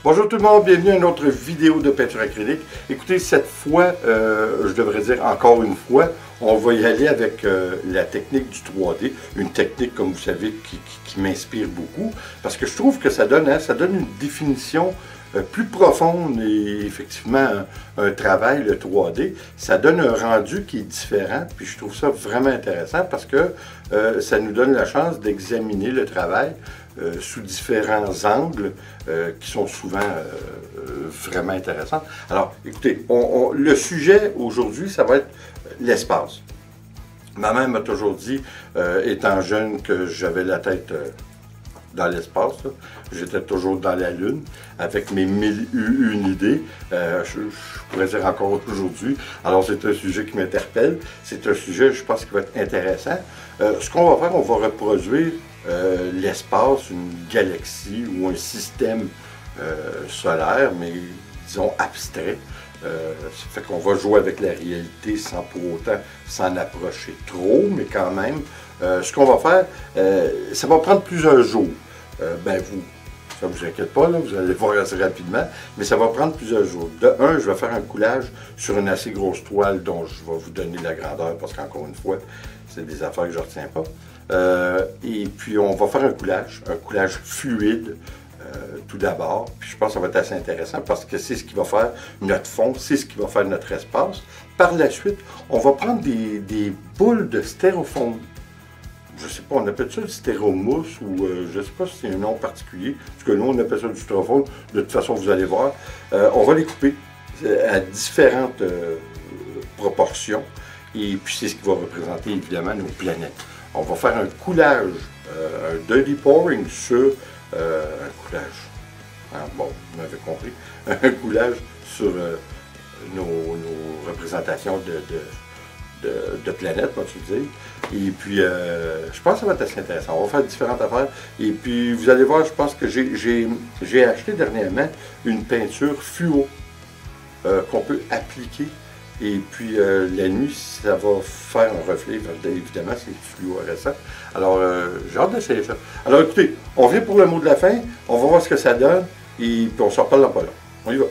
Bonjour tout le monde, bienvenue à une autre vidéo de peinture acrylique. Écoutez, cette fois, je devrais dire encore une fois, on va y aller avec la technique du 3D, une technique, comme vous savez, qui m'inspire beaucoup, parce que je trouve que ça donne une définition plus profonde et effectivement un travail, le 3D, ça donne un rendu qui est différent, puis je trouve ça vraiment intéressant parce que ça nous donne la chance d'examiner le travail sous différents angles qui sont souvent vraiment intéressants. Alors, écoutez, le sujet aujourd'hui, ça va être l'espace. Ma mère m'a toujours dit, étant jeune, que j'avais la tête dans l'espace. J'étais toujours dans la Lune, avec mes 1001 idées. Je pourrais dire encore aujourd'hui. Alors, c'est un sujet qui m'interpelle. C'est un sujet, je pense, qui va être intéressant. Ce qu'on va faire, on va reproduire l'espace, une galaxie ou un système solaire, mais disons abstrait. Ça fait qu'on va jouer avec la réalité sans pour autant s'en approcher trop, mais quand même, ce qu'on va faire, ça va prendre plusieurs jours. Ça ne vous inquiète pas, là, vous allez voir assez rapidement, mais ça va prendre plusieurs jours. De un, je vais faire un coulage sur une assez grosse toile dont je vais vous donner la grandeur, parce qu'encore une fois, c'est des affaires que je ne retiens pas. Et puis, on va faire un coulage fluide, tout d'abord. Puis je pense que ça va être assez intéressant parce que c'est ce qui va faire notre fond, c'est ce qui va faire notre espace. Par la suite, on va prendre des boules de stérofoam. Je ne sais pas, on appelle ça du stéromousse ou je ne sais pas si c'est un nom particulier. Parce que nous, on appelle ça du stérofoam. De toute façon, vous allez voir. On va les couper à différentes proportions. Et puis, c'est ce qui va représenter évidemment nos planètes. On va faire un coulage, un dirty pouring sur un coulage. Bon, vous m'avez compris. Un coulage sur nos représentations de planètes, vas-tu dire. Et puis, je pense que ça va être assez intéressant. On va faire différentes affaires. Et puis, vous allez voir, je pense que j'ai acheté dernièrement une peinture fluo qu'on peut appliquer. Et puis, la nuit, ça va faire un reflet. Évidemment, c'est fluorescent. Alors, j'ai hâte d'essayer ça. Alors, écoutez, on vient pour le mot de la fin. On va voir ce que ça donne. Et puis, on se reparle dans pas long. On y va.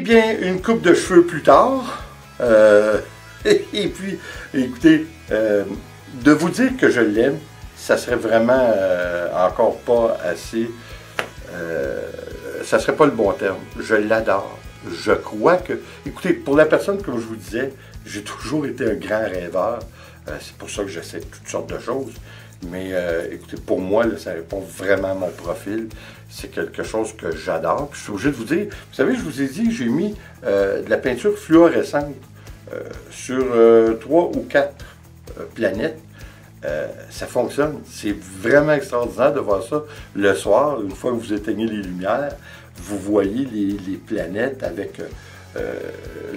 bien, une coupe de cheveux plus tard, et puis, écoutez, de vous dire que je l'aime, ça serait vraiment encore pas assez, ça serait pas le bon terme. Je l'adore. Je crois que, écoutez, pour la personne, comme je vous disais, j'ai toujours été un grand rêveur. C'est pour ça que j'essaie toutes sortes de choses. Mais écoutez, pour moi, là, ça répond vraiment à mon profil. C'est quelque chose que j'adore. Puis je suis obligé de vous dire, vous savez, je vous ai dit que j'ai mis de la peinture fluorescente sur 3 ou 4 planètes. Ça fonctionne. C'est vraiment extraordinaire de voir ça le soir, une fois que vous éteignez les lumières. Vous voyez les planètes avec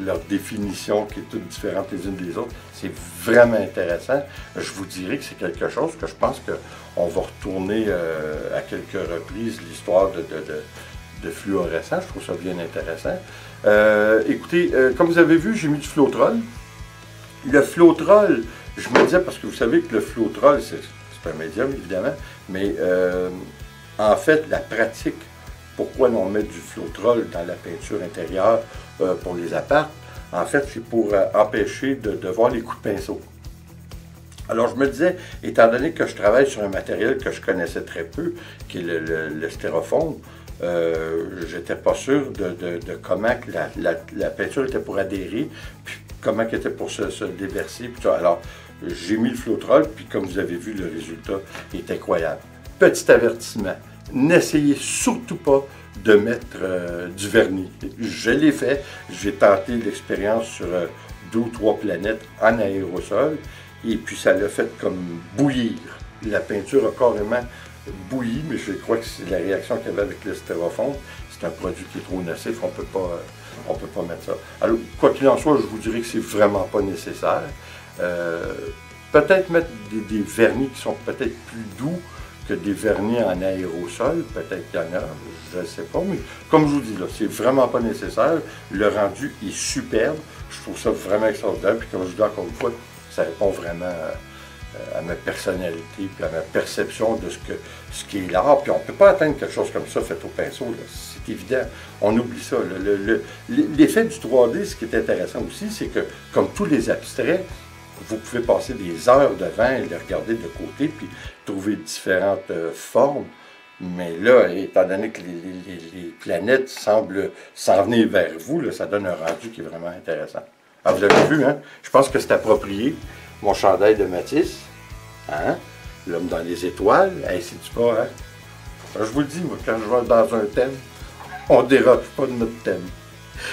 leur définition qui est toute différente les unes des autres. C'est vraiment intéressant. Je vous dirais que c'est quelque chose que je pense qu'on va retourner à quelques reprises l'histoire de fluorescence. Je trouve ça bien intéressant. Écoutez, comme vous avez vu, j'ai mis du Floetrol. Le Floetrol, je me disais, parce que vous savez que le Floetrol, c'est un médium évidemment, mais en fait, la pratique, pourquoi on met du Floetrol dans la peinture intérieure pour les apparts, en fait, c'est pour empêcher de voir les coups de pinceau. Alors, je me disais, étant donné que je travaille sur un matériel que je connaissais très peu, qui est le styrofoam, j'étais pas sûr de comment que la peinture était pour adhérer, puis comment elle était pour se déverser. Puis alors, j'ai mis le Floetrol, puis comme vous avez vu, le résultat est incroyable. Petit avertissement, n'essayez surtout pas de mettre du vernis. Je l'ai fait, j'ai tenté l'expérience sur 2 ou 3 planètes en aérosol, et puis ça l'a fait comme bouillir. La peinture a carrément bouilli, mais je crois que c'est la réaction qu'il y avait avec le styrofoam. C'est un produit qui est trop nocif, on peut pas mettre ça. Alors, quoi qu'il en soit, je vous dirais que c'est vraiment pas nécessaire. Peut-être mettre des vernis qui sont peut-être plus doux que des vernis en aérosol, peut-être qu'il y en a, je ne sais pas, mais comme je vous dis, là, c'est vraiment pas nécessaire. Le rendu est superbe, je trouve ça vraiment extraordinaire, puis comme je vous dis encore une fois, ça répond vraiment à ma personnalité, puis à ma perception de ce qui est l'art, puis on ne peut pas atteindre quelque chose comme ça fait au pinceau, c'est évident, on oublie ça. L'effet du 3D, ce qui est intéressant aussi, c'est que, comme tous les abstraits, vous pouvez passer des heures devant et les regarder de côté, puis trouver différentes formes. Mais là, étant donné que les planètes semblent s'en venir vers vous, là, ça donne un rendu qui est vraiment intéressant. Alors, vous avez vu, hein? Je pense que c'est approprié. Mon chandail de Matisse, hein? L'homme dans les étoiles, ainsi du pas, hein? Alors, je vous le dis, moi, quand je vais dans un thème, on ne déroge pas de notre thème.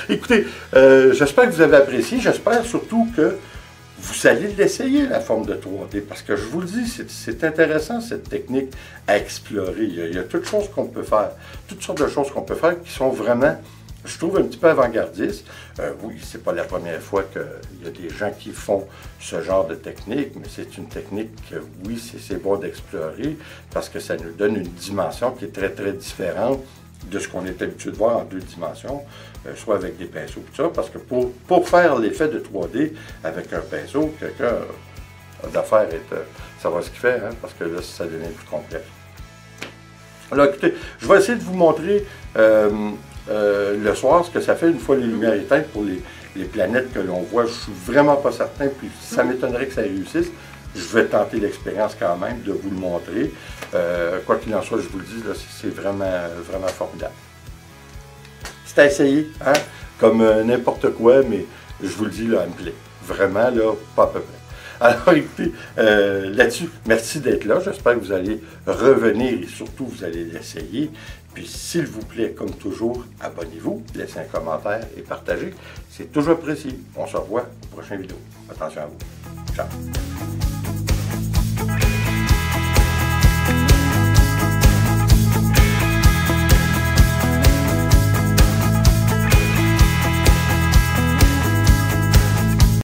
Écoutez, j'espère que vous avez apprécié. J'espère surtout que vous allez l'essayer, la forme de 3D, parce que je vous le dis, c'est intéressant cette technique à explorer. Il y a toutes choses qu'on peut faire, toutes sortes de choses qu'on peut faire qui sont vraiment, je trouve, un petit peu avant-gardistes. Oui, c'est pas la première fois qu'il y a des gens qui font ce genre de technique, mais c'est une technique que, oui, c'est bon d'explorer, parce que ça nous donne une dimension qui est très, très différente de ce qu'on est habitué de voir en 2 dimensions, soit avec des pinceaux et tout ça, parce que pour faire l'effet de 3D avec un pinceau, quelqu'un a d'affaire savoir ce qu'il fait, hein, parce que là, ça devient plus complexe. Alors écoutez, je vais essayer de vous montrer le soir ce que ça fait une fois les lumières éteintes pour les planètes que l'on voit. Je suis vraiment pas certain, puis ça m'étonnerait que ça réussisse. Je vais tenter l'expérience quand même de vous le montrer. Quoi qu'il en soit, je vous le dis, c'est vraiment, vraiment formidable. C'est à essayer, hein? Comme n'importe quoi, mais je vous le dis, là, elle me plaît. Vraiment, là, pas à peu près. Alors, écoutez, là-dessus, merci d'être là. J'espère que vous allez revenir et surtout, vous allez l'essayer. Puis, s'il vous plaît, comme toujours, abonnez-vous, laissez un commentaire et partagez. C'est toujours apprécié. On se revoit aux prochaines vidéos. Attention à vous. Ciao.